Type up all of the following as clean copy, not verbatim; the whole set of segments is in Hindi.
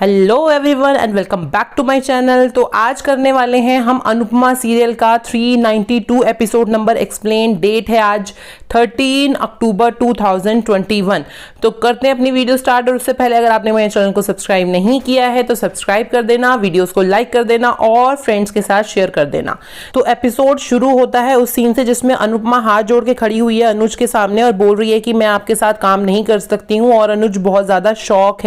Hello everyone and welcome back to my channel. तो आज करने वाले हैं हम अनुपमा सीरियल का 392 एपिसोड नंबर एक्सप्लेन। डेट है आज 13 अक्टूबर 2021। तो करते हैं अपनी वीडियो स्टार्ट। और उससे पहले अगर आपने मेरे चैनल को सब्सक्राइब नहीं किया है तो सब्सक्राइब कर देना, वीडियोस को लाइक कर देना और फ्रेंड्स के साथ शेयर कर देना। तो एपिसोड शुरू होता है उस सीन से जिसमें अनुपमा हाथ जोड़ के खड़ी हुई है अनुज के सामने और बोल रही है कि मैं आपके साथ काम नहीं कर सकती हूँ। और अनुज बहुत ज्यादा शॉक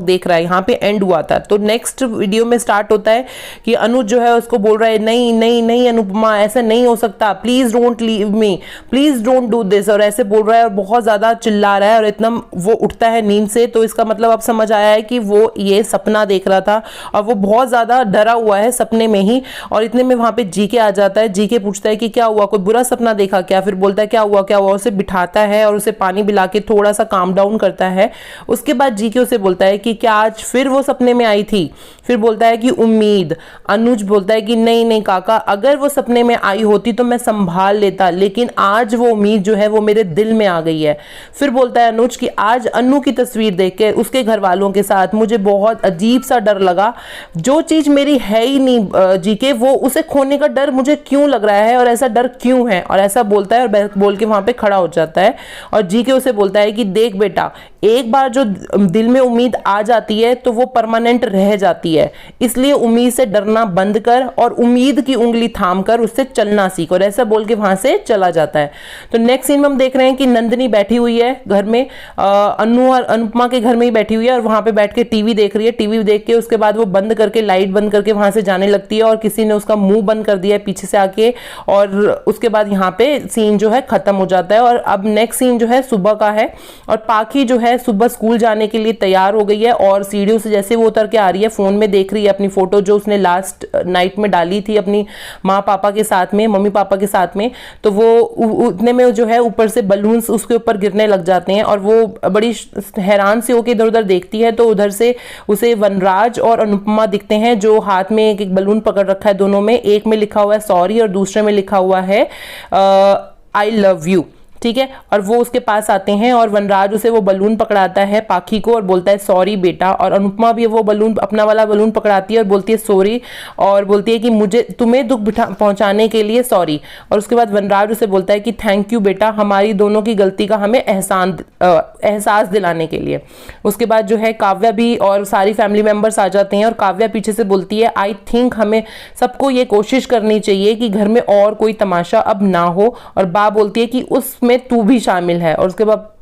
देख रहा है। यहाँ पे एंड हुआ था। तो नेक्स्ट वीडियो में स्टार्ट होता है कि अनुज जो है उसको बोल रहा है नहीं नहीं नहीं अनुपमा, ऐसा नहीं हो सकता, please don't leave me, please don't do this, और ऐसे बोल रहा है और बहुत ज्यादा चिल्ला रहा है। और इतना वो उठता है नींद से तो इसका मतलब अब समझ आया है कि वो ये सपना देख रहा था और वो बहुत ज्यादा डरा हुआ है सपने में ही। और इतने में वहां पे जीके आ जाता है। जीके पूछता है कि क्या हुआ, कोई बुरा सपना देखा क्या? फिर बोलता है क्या हुआ क्या हुआ, उसे बिठाता है और उसे पानी पिला के थोड़ा सा काम डाउन करता है। उसके बाद जीके उसे बोलता है कि क्या आज फिर वो सपने में आई थी? फिर बोलता है कि उम्मीद। अनुज बोलता है कि नहीं नहीं काका, अगर वो सपने में आई होती तो मैं संभाल लेता, लेकिन आज वो उम्मीद जो है वो मेरे दिल में आ गई है। फिर बोलता है अनुज कि आज अन्नू की तस्वीर देख के उसके घर वालों के साथ मुझे बहुत अजीब सा डर लगा। जो चीज मेरी है ही नहीं जीके, वो उसे खोने का डर मुझे क्यों लग रहा है और ऐसा डर क्यों है? और ऐसा बोलता है और बोल के वहां पे खड़ा हो जाता है। और जीके उसे बोलता है कि देख बेटा, एक बार जो दिल में उम्मीद आ जाती है तो वो परमानेंट रह जाती है, इसलिए उम्मीद से डरना बंद कर और उम्मीद की उंगली थाम कर उससे चलना सीख। और ऐसा बोल के वहां से चला जाता है। तो नेक्स्ट सीन में हम देख रहे हैं कि नंदिनी बैठी हुई है घर में, अन्नू और अनुपमा के घर में ही बैठी हुई है और वहां पे बैठ के टीवी देख रही है। टीवी देख के उसके बाद वो बंद करके, लाइट बंद करके वहां से जाने लगती है और किसी ने उसका मुंह बंद कर दिया है पीछे से आके। और उसके बाद यहाँ पे सीन जो है खत्म हो जाता है। और अब नेक्स्ट सीन जो है सुबह का है और पाखी जो है सुबह स्कूल जाने के लिए तैयार हो गई है और सीढ़ियों से जैसे वो उतर के आ रही है फोन में देख रही है अपनी फोटो जो उसने लास्ट नाइट में डाली थी अपनी माँ पापा के साथ में, मम्मी पापा के साथ में। तो वो उतने में जो है ऊपर से बलून्स उसके ऊपर गिरने लग जाते हैं और वो बड़ी हैरान से होकर इधर उधर देखती है। तो उधर से उसे वनराज और अनुपमा दिखते हैं जो हाथ में एक बलून पकड़ रखा है दोनों में। एक में लिखा हुआ है सॉरी और दूसरे में लिखा हुआ है आई लव यू, ठीक है। और वो उसके पास आते हैं और वनराज उसे वो बलून पकड़ाता है पाखी को और बोलता है सॉरी बेटा। और अनुपमा भी वो बलून, अपना वाला बलून पकड़ाती है और बोलती है सॉरी और बोलती है कि मुझे तुम्हें दुख पहुंचाने के लिए सॉरी। और उसके बाद वनराज उसे बोलता है कि थैंक यू बेटा, हमारी दोनों की गलती का हमें एहसास दिलाने के लिए। उसके बाद जो है काव्या भी और सारी फैमिली मेंबर्स आ जाते हैं और काव्या पीछे से बोलती है आई थिंक हमें सबको ये कोशिश करनी चाहिए कि घर में और कोई तमाशा अब ना हो। और बा बोलती है कि उसमें तू भी शामिल है। और उसके बाद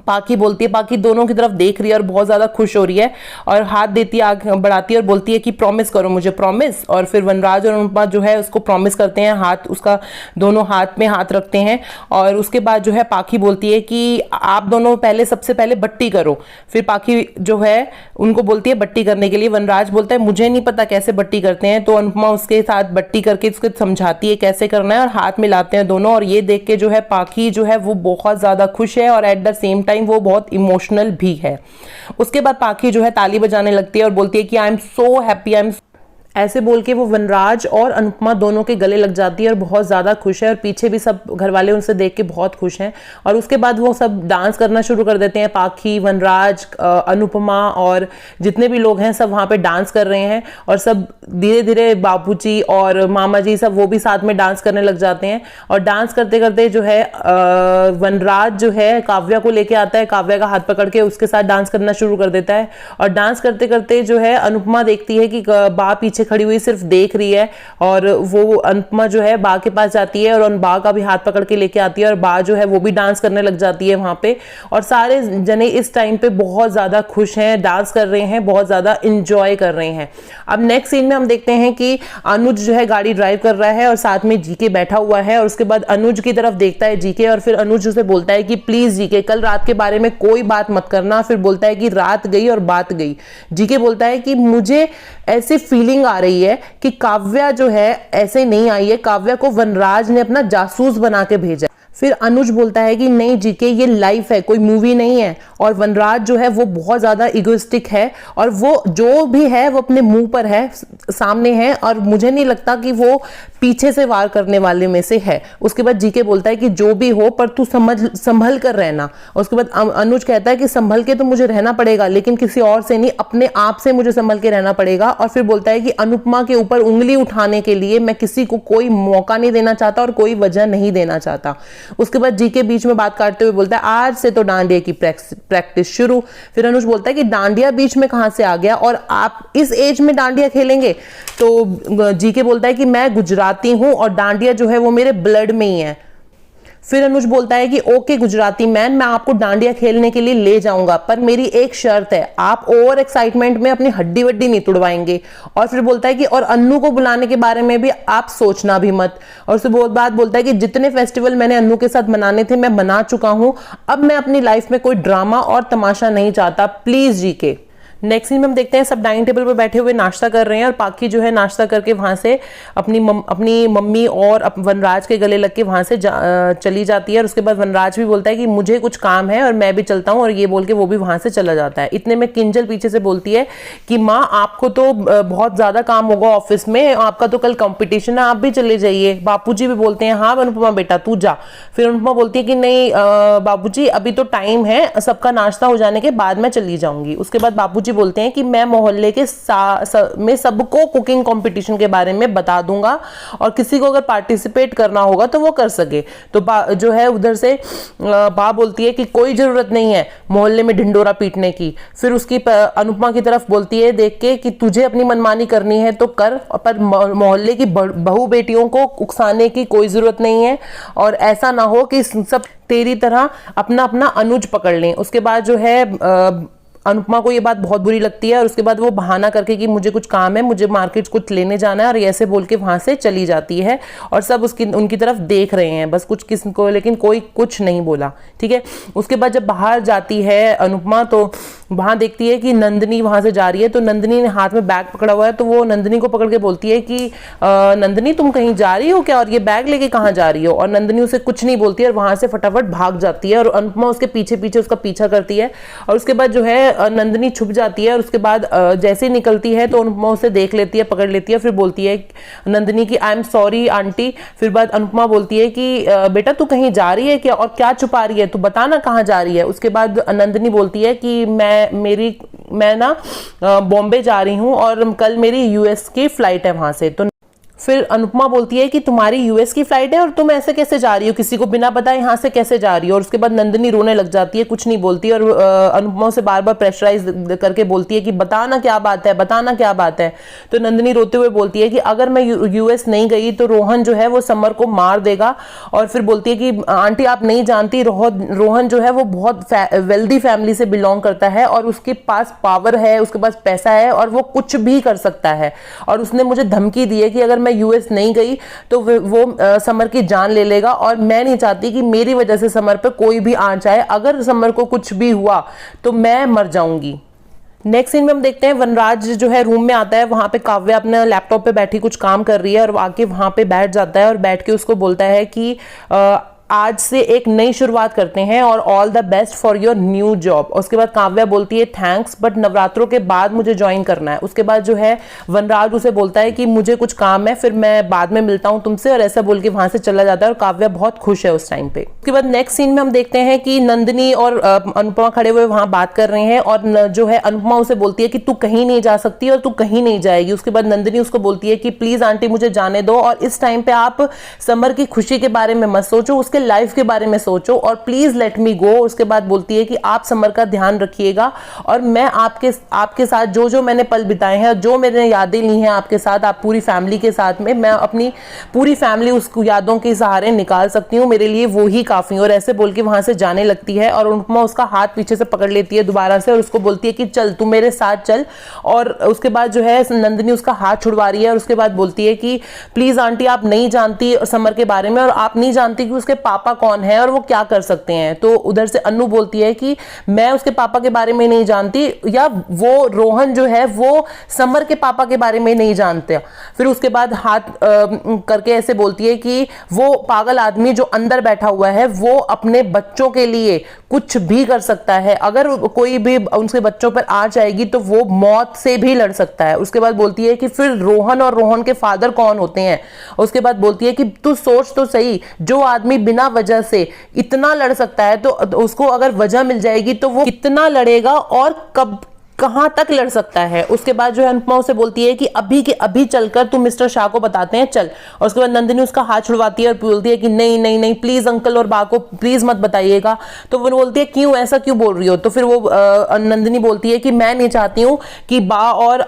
पाखी बोलती है, पाखी दोनों की तरफ देख रही है और बहुत ज्यादा खुश हो रही है और हाथ देती है, आग बढ़ाती है और बोलती है कि प्रॉमिस करो मुझे, प्रॉमिस। और फिर वनराज और अनुपमा जो है उसको प्रॉमिस करते हैं, हाथ उसका दोनों हाथ में हाथ रखते हैं। और उसके बाद जो है पाखी बोलती है कि आप दोनों पहले सबसे पहले बट्टी करो। फिर पाखी जो है उनको बोलती है बट्टी करने के लिए। वनराज बोलता है मुझे नहीं पता कैसे बट्टी करते हैं। तो अनुपमा उसके साथ बट्टी करके उसको समझाती है कैसे करना है और हाथ मिलाते हैं दोनों। और ये देख के जो है पाखी जो है वो बहुत ज्यादा खुश है और एट द सेम टाइम वो बहुत इमोशनल भी है। उसके बाद पाखी जो है ताली बजाने लगती है और बोलती है कि I am so happy, I am, ऐसे बोल के वो वनराज और अनुपमा दोनों के गले लग जाती है और बहुत ज्यादा खुश है। और पीछे भी सब घर वाले उनसे देख के बहुत खुश हैं। और उसके बाद वो सब डांस करना शुरू कर देते हैं। पाखी, वनराज, अनुपमा और जितने भी लोग हैं सब वहां पे डांस कर रहे हैं। और सब धीरे धीरे बापूजी और मामा जी सब वो भी साथ में डांस करने लग जाते हैं। और डांस करते करते जो है वनराज जो है काव्या को लेके आता है, काव्या का हाथ पकड़ के उसके साथ डांस करना शुरू कर देता है। और डांस करते करते जो है अनुपमा देखती है कि बा पीछे खड़ी हुई सिर्फ देख रही है। और वो अनुपमा जो है बा के पास जाती है और बा का भी हाथ पकड़ के लेके आती है और बा जो है वो भी डांस करने लग जाती है वहां पे। और सारे जने इस टाइम पे बहुत ज्यादा खुश हैं, डांस कर रहे हैं, बहुत ज्यादा इंजॉय कर रहे हैं। अब नेक्स्ट सीन में हम देखते हैं कि अनुज जो है गाड़ी ड्राइव कर रहा है और साथ में जीके बैठा हुआ है। और उसके बाद अनुज की तरफ देखता है जीके और फिर अनुज उसे बोलता है कि प्लीज जीके कल रात के बारे में कोई बात मत करना। फिर बोलता है कि रात गई और बात गई। जीके बोलता है कि मुझे ऐसी फीलिंग आ रही है कि काव्या जो है ऐसे नहीं आई है, काव्या को वनराज ने अपना जासूस बना के भेजा। फिर अनुज बोलता है कि नहीं जीके ये लाइफ है, कोई मूवी नहीं है। और वनराज जो है वो बहुत ज़्यादा इगोइस्टिक है और वो जो भी है वो अपने मुंह पर है, सामने है, और मुझे नहीं लगता कि वो पीछे से वार करने वाले में से है। उसके बाद जीके बोलता है कि जो भी हो पर तू संभल कर रहना। और उसके बाद अनुज कहता है कि संभल के तो मुझे रहना पड़ेगा लेकिन किसी और से नहीं, अपने आप से मुझे संभल के रहना पड़ेगा। और फिर बोलता है कि अनुपमा के ऊपर उंगली उठाने के लिए मैं किसी को कोई मौका नहीं देना चाहता और कोई वजह नहीं देना चाहता। उसके बाद जीके बीच में बात काटते हुए बोलता है आज से तो डांडिया की प्रैक्टिस शुरू। फिर अनुज बोलता है कि डांडिया बीच में कहां से आ गया और आप इस एज में डांडिया खेलेंगे? तो जीके बोलता है कि मैं गुजराती हूं और डांडिया जो है वो मेरे ब्लड में ही है। फिर अनुज बोलता है कि ओके गुजराती मैन, मैं आपको डांडिया खेलने के लिए ले जाऊंगा पर मेरी एक शर्त है, आप ओवर एक्साइटमेंट में अपनी हड्डी वड्डी नहीं तुड़वाएंगे। और फिर बोलता है कि और अन्नू को बुलाने के बारे में भी आप सोचना भी मत। और उससे बहुत बात बोलता है कि जितने फेस्टिवल मैंने अन्नू के साथ मनाने थे मैं मना चुका हूं, अब मैं अपनी लाइफ में कोई ड्रामा और तमाशा नहीं चाहता, प्लीज जीके। नेक्स्ट सीन में हम देखते हैं सब डाइनिंग टेबल पर बैठे हुए नाश्ता कर रहे हैं और पाखी जो है नाश्ता करके वहां से अपनी मम्मी और वनराज के गले लग के वहां से चली जाती है। और उसके बाद वनराज भी बोलता है कि मुझे कुछ काम है और मैं भी चलता हूं, और ये बोल के वो भी वहां से चला जाता है। इतने में किंजल पीछे से बोलती है कि माँ आपको तो बहुत ज्यादा काम होगा ऑफिस में, आपका तो कल कॉम्पिटिशन है, आप भी चले जाइए। बापूजी भी बोलते हैं हाँ अनुपमा बेटा तू जा। फिर अनुपमा बोलती है कि नहीं बाबूजी अभी तो टाइम है, सबका नाश्ता हो जाने के बाद मैं चली जाऊंगी। उसके बाद बापूजी बोलते हैं कि मैं मोहल्ले के में सबको कुकिंग कंपटीशन के बारे में बता दूंगा और किसी को अगर पार्टिसिपेट करना होगा तो वो कर सके। तो जो है उधर से बा बोलती है कि कोई जरूरत नहीं है मोहल्ले में ढिंडोरा पीटने की। फिर उसकी अनुपमा की तरफ बोलती है देख के कि तुझे अपनी मनमानी करनी है तो कर, पर मोहल्ले की बहू बेटियों को उकसाने की कोई जरूरत नहीं है और ऐसा ना हो कि सब तेरी तरह अपना अपना अनुज पकड़ लें। उसके बाद जो है अनुपमा को ये बात बहुत बुरी लगती है और उसके बाद वो बहाना करके कि मुझे कुछ काम है, मुझे मार्केट कुछ लेने जाना है, और ऐसे बोल के वहां से चली जाती है। और सब उनकी तरफ देख रहे हैं बस कुछ किसी को, लेकिन कोई कुछ नहीं बोला। ठीक है, उसके बाद जब बाहर जाती है अनुपमा तो वहां देखती है कि नंदिनी वहां से जा रही है। तो नंदिनी ने हाथ में बैग पकड़ा हुआ है, तो वो नंदिनी को पकड़ के बोलती है कि नंदिनी तुम कहीं जा रही हो क्या, और ये बैग लेके कहाँ जा रही हो? और नंदिनी उसे कुछ नहीं बोलती है और वहां से फटाफट भाग जाती है और अनुपमा उसके पीछे पीछे उसका पीछा करती है। और उसके बाद जो है नंदिनी छुप जाती है और उसके बाद जैसे ही निकलती है तो अनुपमा उसे देख लेती है, पकड़ लेती है। फिर बोलती है नंदिनी की आई एम सॉरी आंटी। फिर बाद अनुपमा बोलती है कि बेटा तू कहीं जा रही है क्या, और क्या छुपा रही है, तू बता ना कहाँ जा रही है। उसके बाद नंदिनी बोलती है कि मैं ना बॉम्बे जा रही हूँ और कल मेरी यूएस की फ्लाइट है वहां से। तो फिर अनुपमा बोलती है कि तुम्हारी यूएस की फ्लाइट है और तुम ऐसे कैसे जा रही हो, किसी को बिना बताए यहाँ से कैसे जा रही हो। और उसके बाद नंदिनी रोने लग जाती है, कुछ नहीं बोलती और अनुपमा से बार बार प्रेशराइज करके बोलती है कि बताना क्या बात है, बताना क्या बात है। तो नंदिनी रोते हुए बोलती है कि अगर मैं यूएस नहीं गई तो रोहन जो है वो समर को मार देगा। और फिर बोलती है कि आंटी आप नहीं जानती, रोहन जो है वो बहुत वेल्दी फैमिली से बिलोंग करता है और उसके पास पावर है, उसके पास पैसा है और वो कुछ भी कर सकता है। और उसने मुझे धमकी दी है कि अगर मैं यूएस नहीं गई तो वो समर की जान ले लेगा और मैं नहीं चाहती कि मेरी वजह से समर पे कोई भी आंच आए। अगर समर को कुछ भी हुआ तो मैं मर जाऊंगी। नेक्स्ट सीन में हम देखते हैं वनराज जो है रूम में आता है, वहां पे काव्या अपने लैपटॉप पे बैठी कुछ काम कर रही है और आके वहां पे बैठ जाता है और बैठ के उसको बोलता है कि आज से एक नई शुरुआत करते हैं और all the best for your new job. उसके बाद काव्या बोलती है थैंक्स बट नवरात्रों के बाद मुझे ज्वाइन करना है। उसके बाद जो है वनराज उसे बोलता है कि मुझे कुछ काम है, फिर मैं बाद में मिलता हूं तुमसे, और ऐसा बोल के वहां से चला जाता है और काव्या बहुत खुश है उस टाइम पे। उसके बाद नेक्स्ट सीन में हम देखते हैं कि नंदिनी और अनुपमा खड़े हुए वहां बात कर रहे हैं और जो है अनुपमा उसे बोलती है कि तू कहीं नहीं जा सकती और तू कहीं नहीं जाएगी। उसके बाद नंदिनी उसको बोलती है कि प्लीज आंटी मुझे जाने दो और इस टाइम पे आप समर की खुशी के बारे में मत सोचो, उसके लाइफ के बारे में सोचो और प्लीज लेट मी गो। उसके बाद बोलती है कि आप समर का ध्यान रखिएगा और मैं आपके साथ जो जो मैंने पल बिताए हैं, जो मैंने यादें ली हैं आपके साथ, आप पूरी फैमिली के साथ में, मैं अपनी पूरी फैमिली उस यादों के सहारे निकाल सकती हूँ, मेरे लिए वो ही काफी। और ऐसे बोल के वहां से जाने लगती है और अनुपमा उसका हाथ पीछे से पकड़ लेती है दोबारा से और उसको बोलती है कि चल तू मेरे साथ चल। और उसके बाद जो है नंदिनी उसका हाथ छुड़वा रही है और उसके बाद बोलती है कि प्लीज आंटी आप नहीं जानती समर के बारे में और आप नहीं जानती कि उसके पापा कौन है और वो क्या कर सकते हैं। तो उधर से अनु बोलती है कि मैं उसके पापा के बारे में नहीं जानती, या वो रोहन जो है वो समर के पापा के बारे में नहीं जानते। फिर उसके बाद हाथ करके ऐसे बोलती है कि वो पागल आदमी जो अंदर बैठा हुआ है वो अपने बच्चों के लिए कुछ भी कर सकता है, अगर कोई भी उनके बच्चों पर आ जाएगी तो वो मौत से भी लड़ सकता है। उसके बाद बोलती है कि फिर रोहन और रोहन के फादर कौन होते हैं। उसके बाद बोलती है कि तू सोच तो सही, जो आदमी बिना वजह से इतना लड़ सकता है तो उसको अगर वजह मिल जाएगी तो वो कितना लड़ेगा और कब कहां तक लड़ सकता है। उसके बाद जो है अनुपमा उसे बोलती है कि अभी के अभी चलकर तुम मिस्टर शाह को बताते हैं, चल। और उसके बाद नंदिनी उसका हाथ छुड़वाती है और बोलती है कि नहीं नहीं नहीं, प्लीज अंकल और बा को प्लीज मत बताइएगा। तो वो बोलती है क्यों, ऐसा क्यों बोल रही हो। तो फिर वो नंदिनी बोलती है कि मैं नहीं चाहती हूँ कि बा और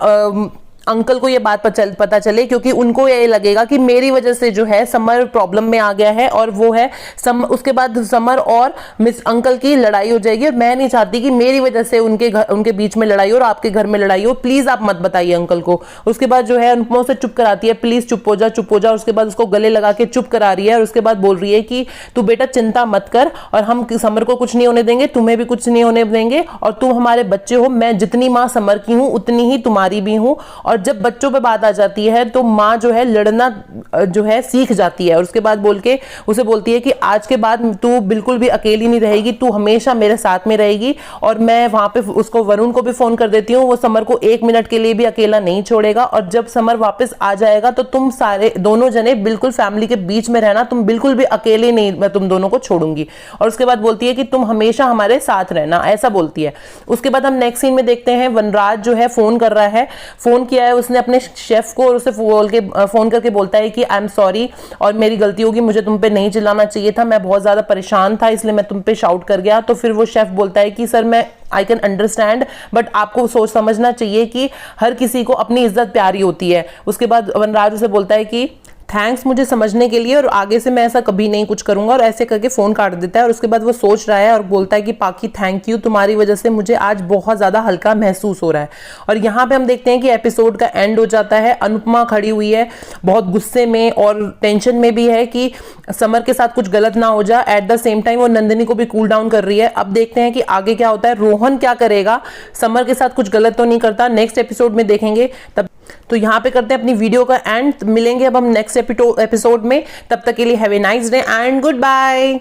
अंकल को ये बात पता चले, क्योंकि उनको ये लगेगा कि मेरी वजह से जो है समर प्रॉब्लम में आ गया है और वो है उसके बाद समर और मिस अंकल की लड़ाई हो जाएगी, और मैं नहीं चाहती कि मेरी वजह से उनके बीच में लड़ाई हो और आपके घर में लड़ाई हो, प्लीज आप मत बताइए अंकल को। उसके बाद जो है अनुपमा उसे चुप कराती है, प्लीज चुप हो जा चुप हो जा। उसके बाद उसको गले लगा के चुप करा रही है और उसके बाद बोल रही है कि तू बेटा चिंता मत कर, और हम समर को कुछ नहीं होने देंगे, तुम्हें भी कुछ नहीं होने देंगे, और तुम हमारे बच्चे हो, मैं जितनी माँ समर की हूँ उतनी ही तुम्हारी भी हूँ। और जब बच्चों पे बात आ जाती है तो माँ जो है लड़ना जो है सीख जाती है। और उसके बाद बोल के उसे बोलती है कि आज के बाद तू बिल्कुल भी अकेली नहीं रहेगी, तू हमेशा मेरे साथ में रहेगी। और मैं वहां पे उसको वरुण को भी फोन कर देती हूँ, वो समर को 1 मिनट के लिए भी अकेला नहीं छोड़ेगा, और जब समर वापस आ जाएगा तो तुम सारे दोनों जने बिल्कुल फैमिली के बीच में रहना, तुम बिल्कुल भी अकेले नहीं, मैं तुम दोनों को छोड़ूंगी। और उसके बाद बोलती है कि तुम हमेशा हमारे साथ रहना, ऐसा बोलती है। उसके बाद हम नेक्स्ट सीन में देखते हैं वनराज जो है फोन कर रहा है, फोन किया है उसने अपने शेफ को, और उसे फोन करके बोलता है कि आई एम सॉरी और मेरी गलती होगी, मुझे तुम पे नहीं चिल्लाना चाहिए था, मैं बहुत ज्यादा परेशान था इसलिए मैं तुम पे शाउट कर गया। तो फिर वो शेफ बोलता है कि सर मैं आई कैन अंडरस्टैंड, बट आपको सोच समझना चाहिए कि हर किसी को अपनी इज्जत प्यारी होती है। उसके बाद वनराज उसे बोलता है कि थैंक्स मुझे समझने के लिए, और आगे से मैं ऐसा कभी नहीं कुछ करूंगा, और ऐसे करके फोन काट देता है। और उसके बाद वो सोच रहा है और बोलता है कि पाकी थैंक यू, तुम्हारी वजह से मुझे आज बहुत ज्यादा हल्का महसूस हो रहा है। और यहाँ पे हम देखते हैं कि एपिसोड का एंड हो जाता है। अनुपमा खड़ी हुई है बहुत गुस्से में और टेंशन में भी है कि समर के साथ कुछ गलत ना हो जाए। एट द सेम टाइम वो नंदिनी को भी कूल डाउन कर रही है। अब देखते हैं कि आगे क्या होता है, रोहन क्या करेगा, समर के साथ कुछ गलत तो नहीं करता, नेक्स्ट एपिसोड में देखेंगे। तब तो यहाँ पे करते हैं अपनी वीडियो का एंड, मिलेंगे अब हम नेक्स्ट एपिसोड में। तब तक के लिए have a nice day and good bye.